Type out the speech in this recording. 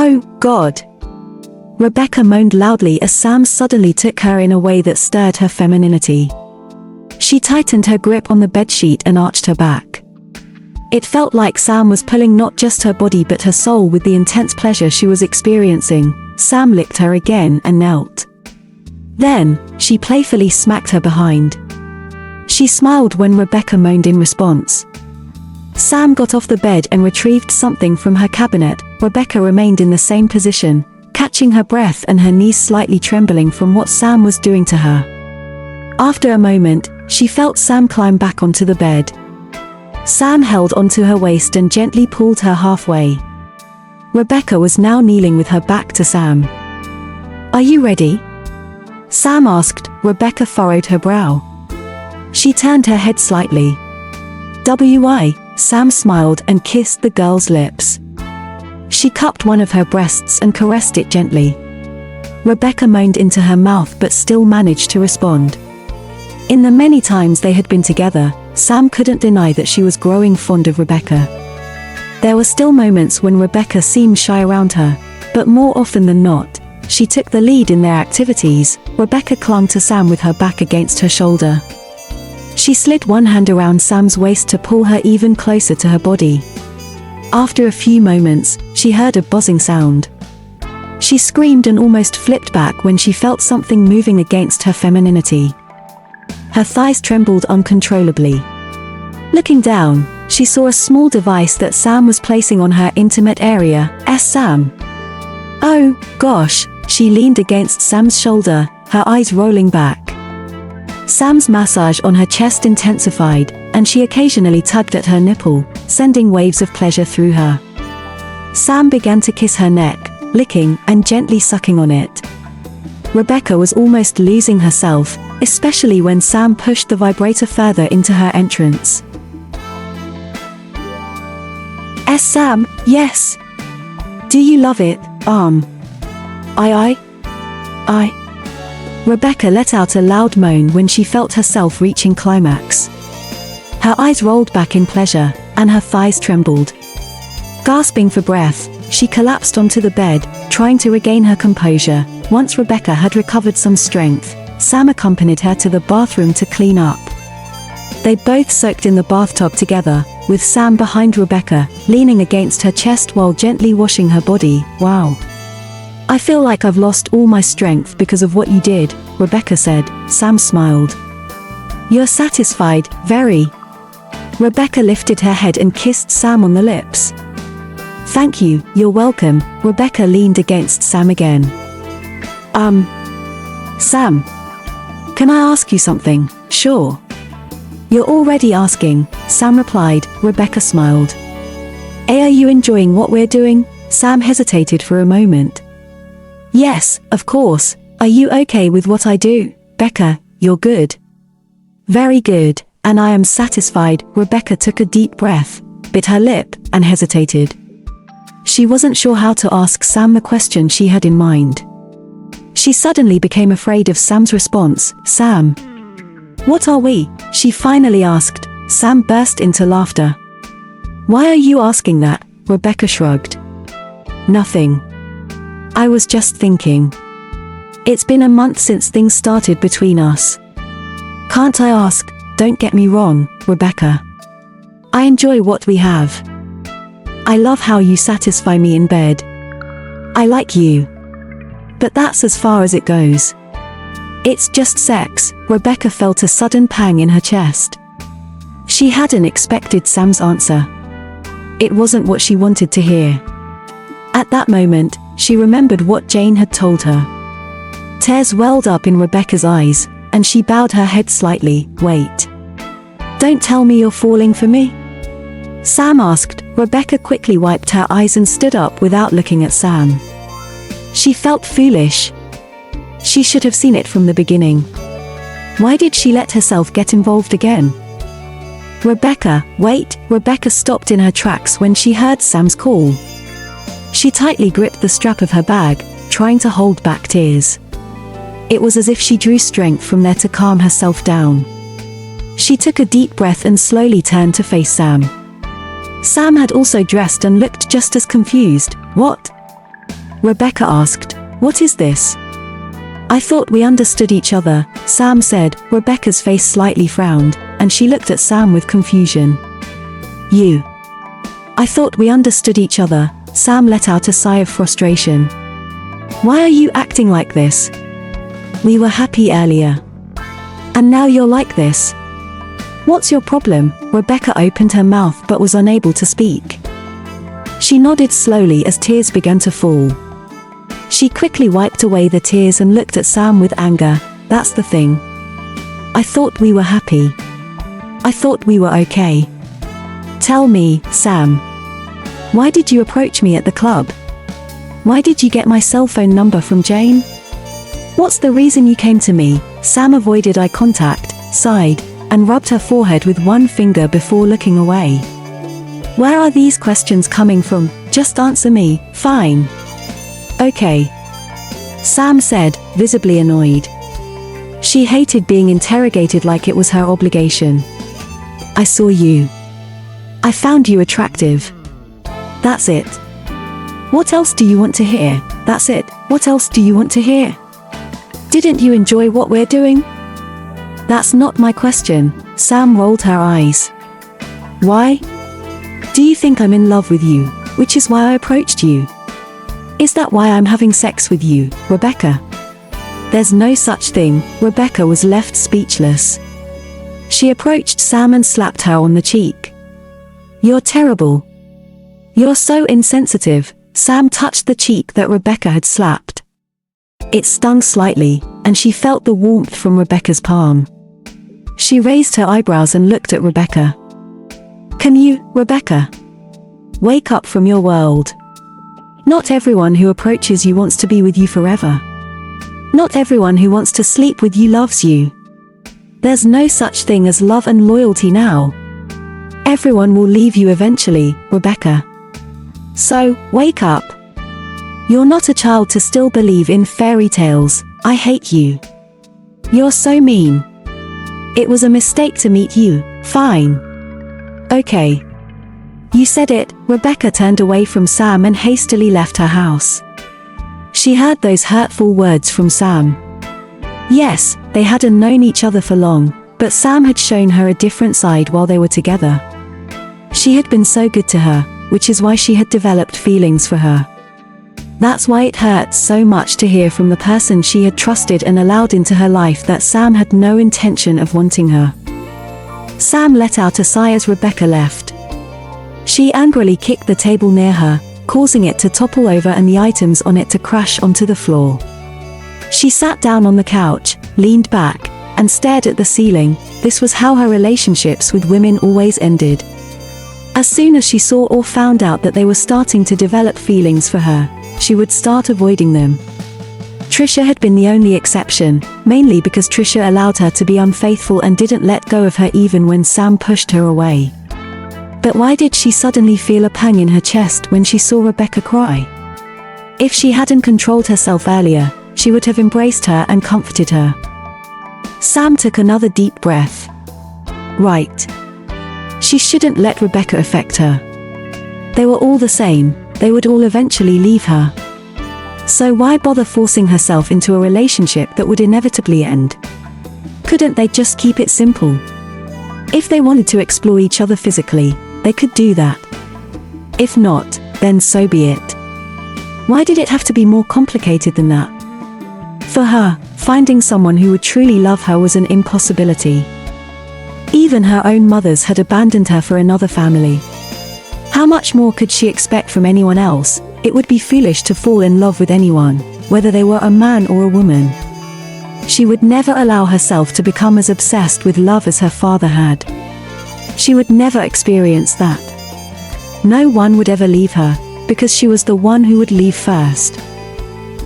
Oh, God! Rebecca moaned loudly as Sam suddenly took her in a way that stirred her femininity. She tightened her grip on the bedsheet and arched her back. It felt like Sam was pulling not just her body but her soul with the intense pleasure she was experiencing. Sam licked her again and knelt. Then, she playfully smacked her behind. She smiled when Rebecca moaned in response. Sam got off the bed and retrieved something from her cabinet. Rebecca remained in the same position, catching her breath and her knees slightly trembling from what Sam was doing to her. After a moment, she felt Sam climb back onto the bed. Sam held onto her waist and gently pulled her halfway. Rebecca was now kneeling with her back to Sam. "Are you ready?" Sam asked. Rebecca furrowed her brow. She turned her head slightly. "Why?" Sam smiled and kissed the girl's lips. She cupped one of her breasts and caressed it gently. Rebecca moaned into her mouth but still managed to respond. In the many times they had been together, Sam couldn't deny that she was growing fond of Rebecca. There were still moments when Rebecca seemed shy around her, but more often than not, she took the lead in their activities. Rebecca clung to Sam with her back against her shoulder. She slid one hand around Sam's waist to pull her even closer to her body. After a few moments, she heard a buzzing sound. She screamed and almost flipped back when she felt something moving against her femininity. Her thighs trembled uncontrollably. Looking down, she saw a small device that Sam was placing on her intimate area. Sam. "Oh, gosh," she leaned against Sam's shoulder, her eyes rolling back. Sam's massage on her chest intensified, and she occasionally tugged at her nipple, sending waves of pleasure through her. Sam began to kiss her neck, licking and gently sucking on it. Rebecca was almost losing herself, especially when Sam pushed the vibrator further into her entrance. Sam, yes. Do you love it? I. Rebecca let out a loud moan when she felt herself reaching climax. Her eyes rolled back in pleasure, and her thighs trembled. Gasping for breath, she collapsed onto the bed, trying to regain her composure. Once Rebecca had recovered some strength, Sam accompanied her to the bathroom to clean up. They both soaked in the bathtub together, with Sam behind Rebecca, leaning against her chest while gently washing her body. "Wow. I feel like I've lost all my strength because of what you did," Rebecca said. Sam smiled. "You're satisfied?" "Very." Rebecca lifted her head and kissed Sam on the lips. "Thank you, you're welcome." Rebecca leaned against Sam again. Sam. Can I ask you something?" "Sure." "You're already asking," Sam replied. Rebecca smiled. Are you enjoying what we're doing?" Sam hesitated for a moment. "Yes, of course. Are you okay with what I do?" "Becca, you're good." "Very good, and I am satisfied." Rebecca took a deep breath, bit her lip, and hesitated. She wasn't sure how to ask Sam the question she had in mind. She suddenly became afraid of Sam's response. "Sam. What are we?" she finally asked. Sam burst into laughter. "Why are you asking that?" Rebecca shrugged. "Nothing. I was just thinking. It's been a month since things started between us. Can't I ask?" "Don't get me wrong, Rebecca. I enjoy what we have. I love how you satisfy me in bed. I like you. But that's as far as it goes. It's just sex." Rebecca felt a sudden pang in her chest. She hadn't expected Sam's answer. It wasn't what she wanted to hear. At that moment, she remembered what Jane had told her. Tears welled up in Rebecca's eyes, and she bowed her head slightly. "Wait. Don't tell me you're falling for me?" Sam asked. Rebecca quickly wiped her eyes and stood up without looking at Sam. She felt foolish. She should have seen it from the beginning. Why did she let herself get involved again? "Rebecca, wait!" Rebecca stopped in her tracks when she heard Sam's call. She tightly gripped the strap of her bag, trying to hold back tears. It was as if she drew strength from there to calm herself down. She took a deep breath and slowly turned to face Sam. Sam had also dressed and looked just as confused. "What?" Rebecca asked. "What is this?" "I thought we understood each other," Sam said. Rebecca's face slightly frowned, and she looked at Sam with confusion. "You. I thought we understood each other." Sam let out a sigh of frustration. "Why are you acting like this? We were happy earlier. And now you're like this. What's your problem?" Rebecca opened her mouth but was unable to speak. She nodded slowly as tears began to fall. She quickly wiped away the tears and looked at Sam with anger. "That's the thing. I thought we were happy. I thought we were okay. Tell me, Sam. Why did you approach me at the club? Why did you get my cell phone number from Jane? What's the reason you came to me?" Sam avoided eye contact, sighed, and rubbed her forehead with one finger before looking away. "Where are these questions coming from? Just answer me." "Fine. Okay," Sam said, visibly annoyed. She hated being interrogated like it was her obligation. "I saw you. I found you attractive. That's it. What else do you want to hear?" "That's it. What else do you want to hear? Didn't you enjoy what we're doing?" "That's not my question." Sam rolled her eyes. "Why? Do you think I'm in love with you, which is why I approached you? Is that why I'm having sex with you, Rebecca?" "There's no such thing." Rebecca was left speechless. She approached Sam and slapped her on the cheek. "You're terrible. You're so insensitive." Sam touched the cheek that Rebecca had slapped. It stung slightly, and she felt the warmth from Rebecca's palm. She raised her eyebrows and looked at Rebecca. "Can you, Rebecca? Wake up from your world. Not everyone who approaches you wants to be with you forever. Not everyone who wants to sleep with you loves you. There's no such thing as love and loyalty now. Everyone will leave you eventually, Rebecca. So, wake up. You're not a child to still believe in fairy tales. I hate you. You're so mean. It was a mistake to meet you." "Fine. Okay. You said it." Rebecca turned away from Sam and hastily left her house. She heard those hurtful words from Sam. Yes, they hadn't known each other for long, but Sam had shown her a different side while they were together. She had been so good to her, which is why she had developed feelings for her. That's why it hurts so much to hear from the person she had trusted and allowed into her life that Sam had no intention of wanting her. Sam let out a sigh as Rebecca left. She angrily kicked the table near her, causing it to topple over and the items on it to crash onto the floor. She sat down on the couch, leaned back, and stared at the ceiling. This was how her relationships with women always ended. As soon as she saw or found out that they were starting to develop feelings for her, she would start avoiding them. Trisha had been the only exception, mainly because Trisha allowed her to be unfaithful and didn't let go of her even when Sam pushed her away. But why did she suddenly feel a pang in her chest when she saw Rebecca cry? If she hadn't controlled herself earlier, she would have embraced her and comforted her. Sam took another deep breath. Right. She shouldn't let Rebecca affect her. They were all the same, they would all eventually leave her. So why bother forcing herself into a relationship that would inevitably end? Couldn't they just keep it simple? If they wanted to explore each other physically, they could do that. If not, then so be it. Why did it have to be more complicated than that? For her, finding someone who would truly love her was an impossibility. Even her own mothers had abandoned her for another family. How much more could she expect from anyone else? It would be foolish to fall in love with anyone, whether they were a man or a woman. She would never allow herself to become as obsessed with love as her father had. She would never experience that. No one would ever leave her, because she was the one who would leave first.